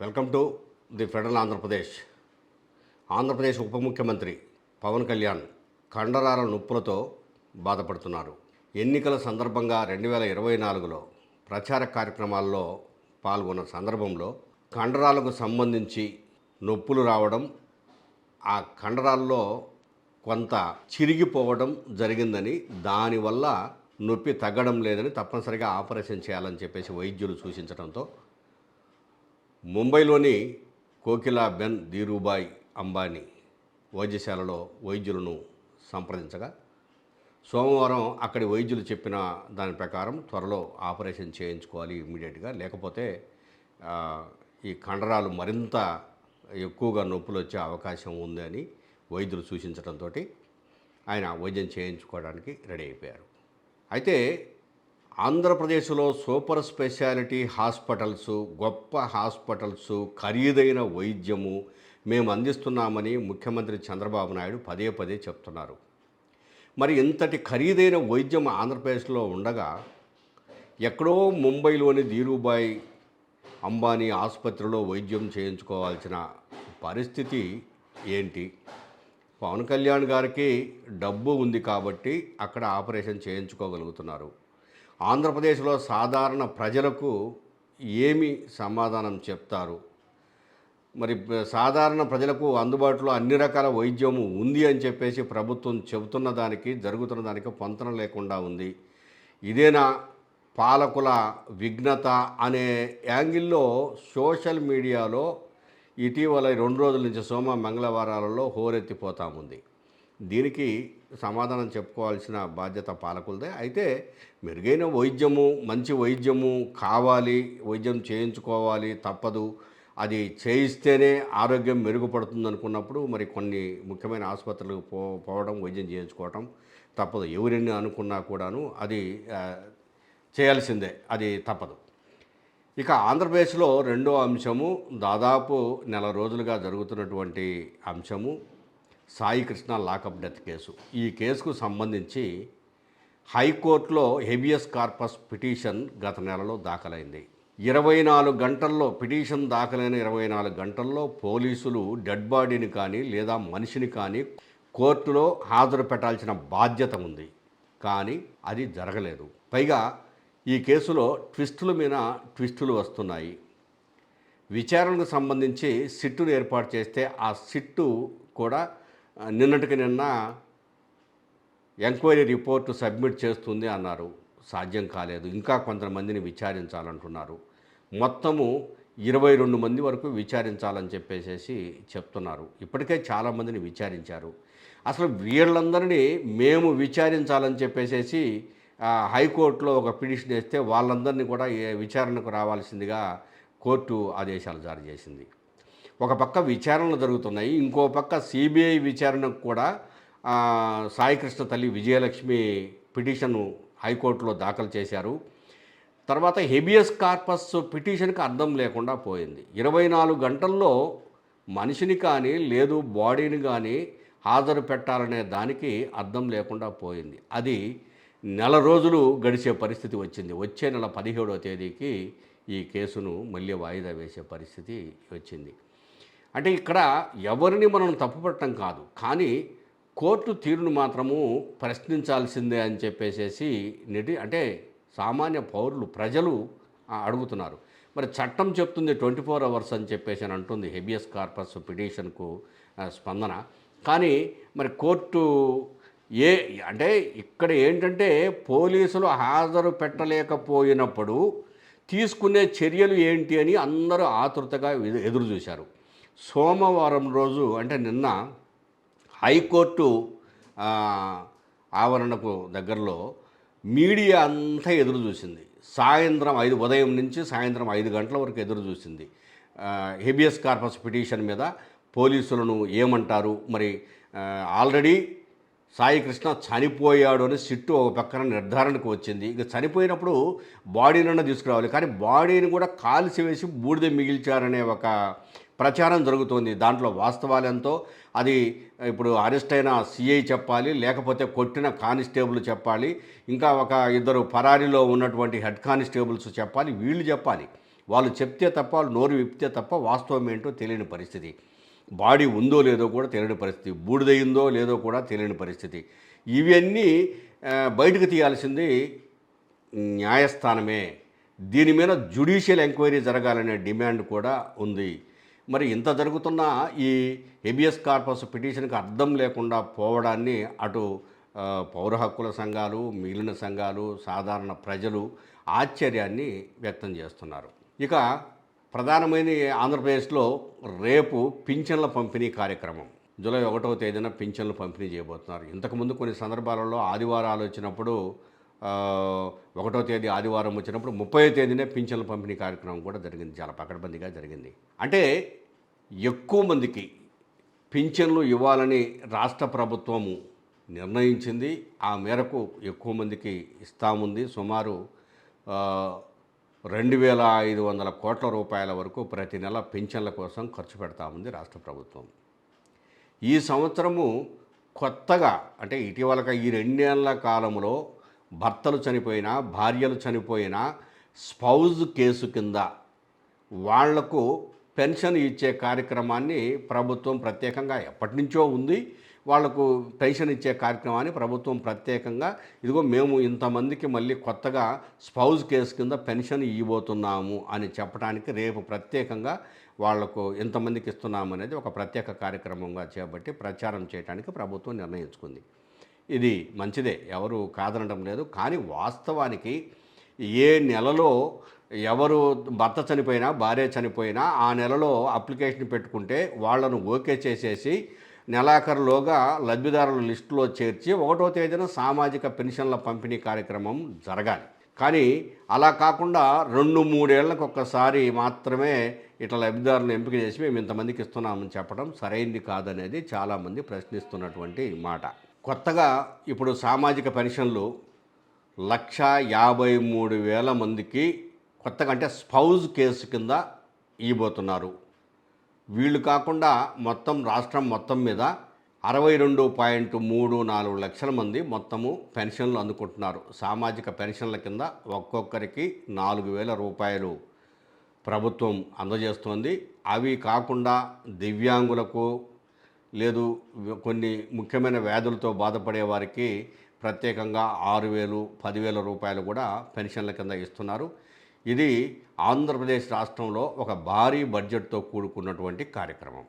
Welcome to the federal Andhra Pradesh. Andhra Pradesh ఉప ముఖ్యమంత్రి పవన్ కళ్యాణ్ కండరాల నొప్పులతో బాధపడుతున్నారు. ఎన్నికల సందర్భంగా 2024లో ప్రచార కార్యక్రమాల్లో పాల్గొన్న సందర్భంలో కండరాలకు సంబంధించి నొప్పులు రావడం, ఆ కండరాల్లో కొంత చిరిగిపోవడం జరిగిందని, దానివల్ల నొప్పి తగ్గడం లేదని తప్పనిసరిగా ఆపరేషన్ చేయాలని చెప్పేసి వైద్యులు సూచించడంతో ముంబైలోని కోకిలాబెన్ ధీరుభాయ్ అంబానీ వైద్యశాలలో వైద్యులను సంప్రదించగా సోమవారం అక్కడి వైద్యులు చెప్పిన దాని ప్రకారం త్వరలో ఆపరేషన్ చేయించుకోవాలి ఇమ్మీడియట్గా, లేకపోతే ఈ కండరాలు మరింత ఎక్కువగా నొప్పులు వచ్చే అవకాశం ఉంది అని వైద్యులు సూచించడంతో ఆయన వైద్యం చేయించుకోవడానికి రెడీ అయిపోయారు. అయితే ఆంధ్రప్రదేశ్లో సూపర్ స్పెషాలిటీ హాస్పిటల్స్, గొప్ప హాస్పిటల్స్, ఖరీదైన వైద్యము మేము అందిస్తున్నామని ముఖ్యమంత్రి చంద్రబాబు నాయుడు పదే పదే చెప్తున్నారు. మరి ఇంతటి ఖరీదైన వైద్యం ఆంధ్రప్రదేశ్లో ఉండగా ఎక్కడో ముంబైలోని ధీరుభాయ్ అంబానీ ఆసుపత్రిలో వైద్యం చేయించుకోవాల్సిన పరిస్థితి ఏంటి? పవన్ కళ్యాణ్ గారికి డబ్బు ఉంది కాబట్టి అక్కడ ఆపరేషన్ చేయించుకోగలుగుతున్నారు. ఆంధ్రప్రదేశ్లో సాధారణ ప్రజలకు ఏమి సమాధానం చెప్తారు? మరి సాధారణ ప్రజలకు అందుబాటులో అన్ని రకాల వైద్యము ఉంది అని చెప్పేసి ప్రభుత్వం చెబుతున్న దానికి జరుగుతున్న దానికి పొంతన లేకుండా ఉంది. ఇదేనా పాలకుల విఘ్నత అనే యాంగిల్లో సోషల్ మీడియాలో ఇటీవల 2 రోజుల నుంచి సోమ మంగళవారాలలో హోరెత్తిపోతా ఉంది. దీనికి సమాధానం చెప్పుకోవాల్సిన బాధ్యత పాలకులదే. అయితే మెరుగైన వైద్యము, మంచి వైద్యము కావాలి, వైద్యం చేయించుకోవాలి, తప్పదు, అది చేయిస్తేనే ఆరోగ్యం మెరుగుపడుతుంది అనుకున్నప్పుడు మరి కొన్ని ముఖ్యమైన ఆసుపత్రులకు పోవడం, వైద్యం చేయించుకోవటం తప్పదు. ఎవరిని అనుకున్నా కూడాను అది చేయాల్సిందే, అది తప్పదు. ఇక ఆంధ్రప్రదేశ్లో రెండో అంశము, దాదాపు నెల రోజులుగా జరుగుతున్నటువంటి అంశము Sai Krishna lockup death case. ఈ కేసుకు సంబంధించి హైకోర్టులో హెబియస్ కార్పస్ పిటిషన్ గత నెలలో దాఖలైంది. 24 గంటల్లో పిటిషన్ దాఖలైన 24 గంటల్లో పోలీసులు డెడ్ బాడీని కానీ లేదా మనిషిని కానీ కోర్టులో హాజరు పెట్టాల్సిన బాధ్యత ఉంది. కానీ అది జరగలేదు. పైగా ఈ కేసులో ట్విస్టుల మీద ట్విస్టులు వస్తున్నాయి. విచారణకు సంబంధించి సిట్టును ఏర్పాటు చేస్తే ఆ సిట్టు కూడా నిన్నటికి నిన్న ఎంక్వైరీ రిపోర్టు సబ్మిట్ చేస్తుంది అన్నారు. సాధ్యం కాలేదు. ఇంకా కొంతమందిని విచారించాలంటున్నారు. మొత్తము 22 మంది వరకు విచారించాలని చెప్పేసి చెప్తున్నారు. ఇప్పటికే చాలామందిని విచారించారు. అసలు వీళ్ళందరినీ మేము విచారించాలని చెప్పేసి హైకోర్టులో ఒక పిటిషన్ వేస్తే వాళ్ళందరినీ కూడా విచారణకు రావాల్సిందిగా కోర్టు ఆదేశాలు జారీ చేసింది. ఒక పక్క విచారణలు జరుగుతున్నాయి, ఇంకో పక్క సిబిఐ విచారణకు కూడా సాయికృష్ణ తల్లి విజయలక్ష్మి పిటిషన్ను హైకోర్టులో దాఖలు చేశారు. తర్వాత హెబియస్ కార్పస్ పిటిషన్కి అర్థం లేకుండా పోయింది. 24 గంటల్లో మనిషిని కానీ లేదు బాడీని కానీ హాజరు పెట్టాలనే దానికి అర్థం లేకుండా పోయింది. అది నెల రోజులు గడిచే పరిస్థితి వచ్చింది. వచ్చే నెల 17వ తేదీకి ఈ కేసును మళ్ళీ వాయిదా వేసే పరిస్థితి వచ్చింది. అంటే ఇక్కడ ఎవరిని మనం తప్పుపట్టడం కాదు, కానీ కోర్టు తీరును మాత్రము ప్రశ్నించాల్సిందే అని చెప్పేసి అంటే సామాన్య పౌరులు, ప్రజలు అడుగుతున్నారు. మరి చట్టం చెప్తుంది 24 అవర్స్ అని చెప్పేసి అని అంటుంది హెబియస్ కార్పస్ పిటిషన్కు స్పందన. కానీ మరి కోర్టు అంటే ఇక్కడ ఏంటంటే పోలీసులు హాజరు పెట్టలేకపోయినప్పుడు తీసుకునే చర్యలు ఏంటి అని అందరూ ఆతృతగా ఎదురు చూశారు. సోమవారం రోజు అంటే నిన్న హైకోర్టు ఆవరణకు దగ్గరలో మీడియా అంతా ఎదురు చూసింది. ఉదయం నుంచి సాయంత్రం 5 గంటల వరకు ఎదురు చూసింది. హెబియస్ కార్పస్ పిటిషన్ మీద పోలీసులను ఏమంటారు, మరి ఆల్రెడీ సాయి కృష్ణ చనిపోయాడు అని సిట్టు ఒక పక్కన నిర్ధారణకు వచ్చింది. ఇక చనిపోయినప్పుడు బాడీనన్నా తీసుకురావాలి, కానీ బాడీని కూడా కాల్చివేసి బూడిద మిగిల్చారనే ఒక ప్రచారం జరుగుతోంది. దాంట్లో వాస్తవాలు ఎంతో అది ఇప్పుడు అరెస్ట్ అయిన సిఐ చెప్పాలి, లేకపోతే కొట్టిన కానిస్టేబుల్ చెప్పాలి, ఇంకా ఒక 2 పరారీలో ఉన్నటువంటి హెడ్ కానిస్టేబుల్స్ చెప్పాలి, వీళ్ళు చెప్పాలి. వాళ్ళు చెప్తే తప్ప, వాళ్ళు నోరు విప్పితే తప్ప వాస్తవం ఏంటో తెలియని పరిస్థితి. బాడీ ఉందో లేదో కూడా తెలియని పరిస్థితి, బూడిదయిందో లేదో కూడా తెలియని పరిస్థితి. ఇవన్నీ బయటకు తీయాల్సింది న్యాయస్థానమే. దీని మీద జ్యుడిషియల్ ఎంక్వైరీ జరగాలనే డిమాండ్ కూడా ఉంది. మరి ఇంత జరుగుతున్న ఈ హెబియస్ కార్పస్ పిటిషన్కి అర్థం లేకుండా పోవడాన్ని అటు పౌర హక్కుల సంఘాలు, మిగిలిన సంఘాలు, సాధారణ ప్రజలు ఆశ్చర్యాన్ని వ్యక్తం చేస్తున్నారు. ఇక ప్రధానమైన ఆంధ్రప్రదేశ్లో రేపు పింఛన్ల పంపిణీ కార్యక్రమం జూలై 1వ తేదీన పింఛన్లు పంపిణీ చేయబోతున్నారు. ఇంతకుముందు కొన్ని సందర్భాలలో ఆదివారాలు వచ్చినప్పుడు 1వ తేదీ ఆదివారం వచ్చినప్పుడు 30వ తేదీనే పింఛన్ల పంపిణీ కార్యక్రమం కూడా జరిగింది. చాలా పకడ్బందీగా జరిగింది. అంటే ఎక్కువ మందికి పింఛన్లు ఇవ్వాలని రాష్ట్ర ప్రభుత్వము నిర్ణయించింది. ఆ మేరకు ఎక్కువ మందికి ఇస్తాముంది. సుమారు 2,500 కోట్ల రూపాయల వరకు ప్రతి నెల పింఛన్ల కోసం ఖర్చు పెడతాముంది రాష్ట్ర ప్రభుత్వం. ఈ సంవత్సరము కొత్తగా అంటే ఇటీవల ఈ 2 ఏళ్ల కాలంలో భర్తలు చనిపోయినా, భార్యలు చనిపోయినా స్పౌజ్ కేసు కింద వాళ్లకు పెన్షన్ ఇచ్చే కార్యక్రమాన్ని ప్రభుత్వం ప్రత్యేకంగా ఎప్పటి నుంచో ఉంది. వాళ్లకు పెన్షన్ ఇచ్చే కార్యక్రమాన్ని ప్రభుత్వం ప్రత్యేకంగా ఇదిగో మేము ఇంతమందికి మళ్ళీ కొత్తగా స్పౌజ్ కేసు కింద పెన్షన్ ఇవ్వబోతున్నాము అని చెప్పడానికి రేపు ప్రత్యేకంగా వాళ్లకు ఎంతమందికి ఇస్తున్నాము అనేది ఒక ప్రత్యేక కార్యక్రమంగా చేపట్టి ప్రచారం చేయడానికి ప్రభుత్వం నిర్ణయించుకుంది. ఇది మంచిదే, ఎవరు కాదనడం లేదు. కానీ వాస్తవానికి ఏ నెలలో ఎవరు భర్త చనిపోయినా, భార్య చనిపోయినా ఆ నెలలో అప్లికేషన్ పెట్టుకుంటే వాళ్లను ఓకే చేసేసి నెలాఖరులోగా లబ్ధిదారుల లిస్టులో చేర్చి 1వ తేదీన సామాజిక పెన్షన్ల పంపిణీ కార్యక్రమం జరగాలి. కానీ అలా కాకుండా 2-3 ఏళ్లకు ఒక్కసారి మాత్రమే ఇట్లా లబ్ధిదారులను ఎంపిక చేసి మేము ఇంతమందికి ఇస్తున్నామని చెప్పడం సరైంది కాదనేది చాలామంది ప్రశ్నిస్తున్నటువంటి మాట. కొత్తగా ఇప్పుడు సామాజిక పెన్షన్లు 1,53,000 మందికి కొత్తగా అంటే స్పౌజ్ కేసు కింద ఇవ్వబోతున్నారు. వీళ్ళు కాకుండా మొత్తం రాష్ట్రం మొత్తం మీద 62.34 లక్షల మంది మొత్తము పెన్షన్లు అందుకుంటున్నారు. సామాజిక పెన్షన్ల కింద ఒక్కొక్కరికి 4,000 రూపాయలు ప్రభుత్వం అందజేస్తోంది. అవి కాకుండా దివ్యాంగులకు లేదు కొన్ని ముఖ్యమైన వ్యాధులతో బాధపడే వారికి ప్రత్యేకంగా 6,000, 10,000 రూపాయలు కూడా పెన్షన్ల కింద ఇస్తున్నారు. ఇది ఆంధ్రప్రదేశ్ రాష్ట్రంలో ఒక భారీ బడ్జెట్తో కూడుకున్నటువంటి కార్యక్రమం.